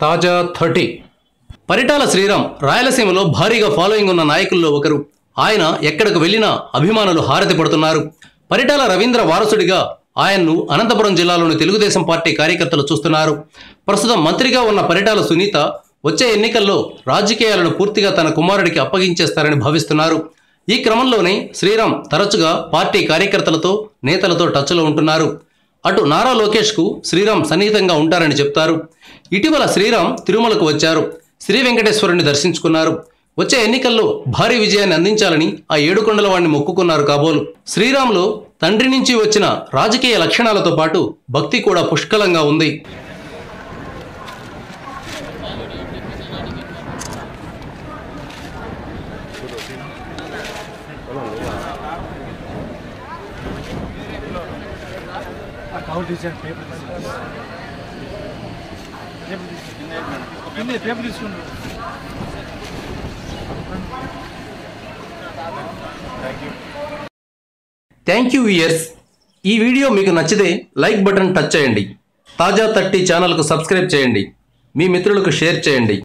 తాజా 30 పరిటాల శ్రీరామ్ రాయలసీమలో భారీగా ఫాలోయింగ్ ఉన్న నాయకుల్లో ఒకరు. ఆయన ఎక్కడికి వెళ్ళినా అభిమానులు హారతి పడుతున్నారు. పరిటాల రవీంద్ర వారసుడిగా ఆయన్ను అనంతపురం జిల్లాలోని తెలుగుదేశం పార్టీ కార్యకర్తలు చూస్తున్నారు. ప్రస్తుతం మంత్రిగా ఉన్న పరిటాల సునీత వచ్చే ఎన్నికల్లో రాజకీయాలను పూర్తిగా తన కుమారుడికి అప్పగించేస్తారని భావిస్తున్నారు. ఈ క్రమంలోనే శ్రీరామ్ తరచుగా పార్టీ కార్యకర్తలతో నేతలతో టచ్లో ఉంటున్నారు. అటు నారా లోకేష్కు శ్రీరామ్ సన్నిహితంగా ఉంటారని చెప్తారు. ఇటీవల శ్రీరామ్ తిరుమలకు వచ్చారు. శ్రీ వెంకటేశ్వరుని దర్శించుకున్నారు. వచ్చే ఎన్నికల్లో భారీ విజయాన్ని అందించాలని ఆ ఏడుకొండల వాడిని మొక్కుకున్నారు కాబోలు. శ్రీరామ్లో తండ్రి నుంచి వచ్చిన రాజకీయ లక్షణాలతో పాటు భక్తి కూడా పుష్కలంగా ఉంది. Thank you viewers. ఈ వీడియో మీకు నచ్చితే లైక్ బటన్ టచ్ చేయండి. తాజా 30 ఛానల్కు సబ్స్క్రైబ్ చేయండి. మీ మిత్రులకు షేర్ చేయండి.